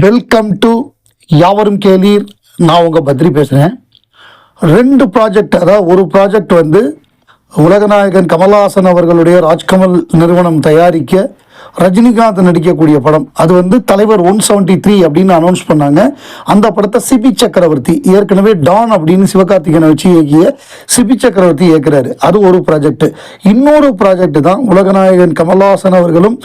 Welcome to யாவரும் கேளீர். நான் உங்கள் பத்ரி பேசுகிறேன். 2 ப்ராஜெக்ட், அதாவது ஒரு ப்ராஜெக்ட் வந்து உலகநாயகன் கமல்ஹாசன் அவர்களுடைய ராஜ்கமல் நிறுவனம் தயாரிக்க ரஜினிகாந்த் நடிக்கக்கூடிய படம். அது வந்து தலைவர் 173 அப்படின்னு அனௌன்ஸ் பண்ணாங்க. அந்த படத்தை சிபி சக்கரவர்த்தி, ஏற்கனவே டான் அப்படின்னு சிவகார்த்திகனை வச்சு இயக்கிய சிபி சக்கரவர்த்தி இயக்குறாரு. அது ஒரு ப்ராஜெக்ட். இன்னொரு ப்ராஜெக்ட் தான் உலகநாயகன் கமல்ஹாசன் அவர்களும்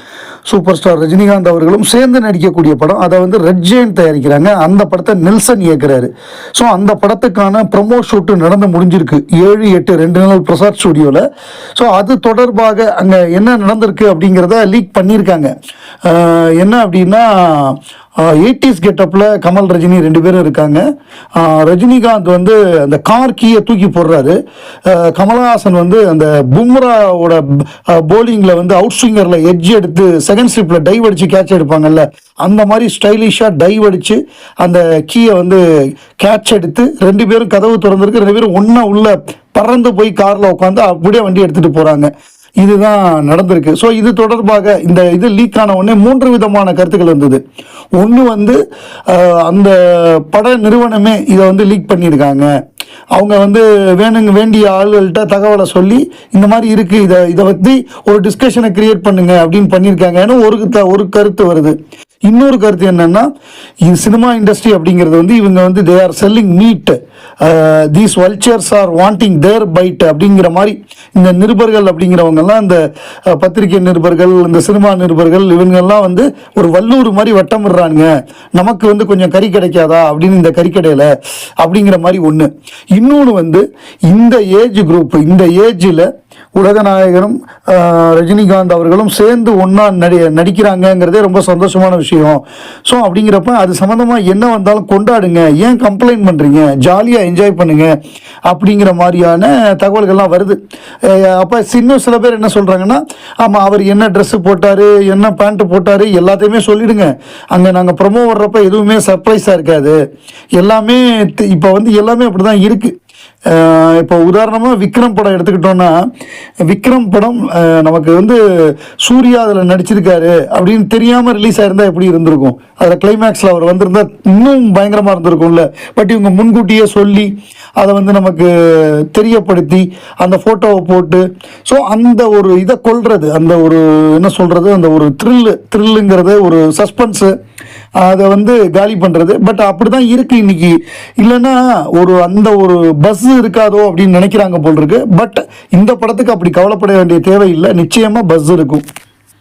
சூப்பர் ஸ்டார் ரஜினிகாந்த் அவர்களும் சேர்ந்து நடிக்கக்கூடிய படம். அதை வந்து ரெட் ஜெயண்ட் தயாரிக்கிறாங்க. அந்த படத்தை நெல்சன் இயக்குறாரு. ஸோ அந்த படத்துக்கான ப்ரொமோ ஷூட்டு நடந்து முடிஞ்சிருக்கு 7-8 2 நாள் பிரசாத் ஸ்டுடியோவில். ஸோ அது தொடர்பாக அங்கே என்ன நடந்திருக்கு அப்படிங்கிறத லீக் பண்ணியிருக்காங்க. என்ன அப்படின்னா 80s கெட்டப்பில் கமல் ரஜினி 2 பேரும் இருக்காங்க. ரஜினிகாந்த் வந்து அந்த கார் கீயை தூக்கி போடுறாரு. கமல்ஹாசன் வந்து அந்த பும்ராவோட போலிங்கில் வந்து அவுட் ஸ்விங்கரில் எட்ஜ் எடுத்து செகண்ட் ஸ்லிப்பில் டைவ் அடித்து கேட்ச் எடுப்பாங்கல்ல, அந்த மாதிரி ஸ்டைலிஷாக டைவ் அடித்து அந்த கீயை வந்து கேட்ச் எடுத்து 2 பேரும் கதவு திறந்துருக்கு. 2 பேரும் ஒன்றா உள்ள பறந்து போய் காரில் உட்காந்து அப்படியே வண்டி எடுத்துகிட்டு போகிறாங்க. இதுதான் நடந்திருக்கு. ஸோ இது தொடர்பாக இந்த இது லீக் ஆன உடனே 3 விதமான கருத்துக்கள் இருந்தது. ஒன்று வந்து அந்த பட நிறுவனமே இதை வந்து லீக் பண்ணியிருக்காங்க. அவங்க வந்து வேண்டிய ஆளுகள்கிட்ட தகவலை சொல்லி இந்த மாதிரி இருக்குது, இதை பற்றி ஒரு டிஸ்கஷனை கிரியேட் பண்ணுங்க அப்படின்னு பண்ணியிருக்காங்கன்னு ஒரு கருத்து வருது. இன்னொரு கருத்து என்னன்னா, சினிமா இண்டஸ்ட்ரி அப்படிங்கிறது வந்து இவங்க வந்து they are selling meat, these vultures are wanting their bite அப்படிங்கிற மாதிரி இந்த நிருபர்கள் அப்படிங்கிறவங்கெல்லாம், இந்த பத்திரிகை நிருபர்கள், இந்த சினிமா நிருபர்கள், இவங்கெல்லாம் வந்து ஒரு வல்லூர் மாதிரி வட்டம் விடுறாங்க, நமக்கு வந்து கொஞ்சம் கறி கிடைக்காதா அப்படின்னு இந்த கறிக்கடையில் அப்படிங்கிற மாதிரி ஒன்று. இன்னொன்று வந்து இந்த ஏஜ் குரூப், இந்த ஏஜில் உலகநாயகனும் ரஜினிகாந்த் அவர்களும் சேர்ந்து ஒன்றா நடிக்கிறாங்கங்கிறதே ரொம்ப சந்தோஷமான விஷயம். ஸோ அப்படிங்கிறப்ப அது சம்மந்தமாக என்ன வந்தாலும் கொண்டாடுங்க, ஏன் கம்ப்ளைண்ட் பண்ணுறீங்க, ஜாலியாக என்ஜாய் பண்ணுங்க அப்படிங்கிற மாதிரியான தகவல்கள்லாம் வருது. அப்போ இன்னும் சில பேர் என்ன சொல்கிறாங்கன்னா, ஆமாம் அவர் என்ன ட்ரெஸ்ஸு போட்டார், என்ன பேண்ட்டு போட்டார் எல்லாத்தையுமே சொல்லிவிடுங்க, அங்கே நாங்கள் ப்ரொமோ வர்றப்ப எதுவுமே சர்ப்ரைஸாக இருக்காது, எல்லாமே இப்போ வந்து எல்லாமே அப்படி தான் இருக்குது. இப்போ உதாரணமாக விக்ரம் படம் எடுத்துக்கிட்டோன்னா, விக்ரம் படம் நமக்கு வந்து சூர்யா அதில் நடிச்சிருக்காரு அப்படின்னு தெரியாமல் ரிலீஸ் ஆயிருந்தால் எப்படி இருந்திருக்கும், அதில் கிளைமேக்ஸில் அவர் வந்திருந்தால் இன்னும் பயங்கரமாக இருந்திருக்கும்ல. பட் இவங்க முன்கூட்டியே சொல்லி அதை வந்து நமக்கு தெரியப்படுத்தி அந்த ஃபோட்டோவை போட்டு, ஸோ அந்த ஒரு இதை கொள்வது, அந்த ஒரு என்ன சொல்கிறது, அந்த ஒரு த்ரில்லுங்கிறது, ஒரு சஸ்பென்ஸு, அதை வந்து காலி பண்ணுறது. பட் அப்படி தான் இருக்குது இன்னைக்கு. இல்லைன்னா அந்த ஒரு பஸ் இருக்காதோ அப்படின்னு நினைக்கிறாங்க போல் இருக்கு. பட் இந்த படத்துக்கு அப்படி கவலைப்பட வேண்டிய தேவை இல்லை, நிச்சயமாக பஸ் இருக்கும்.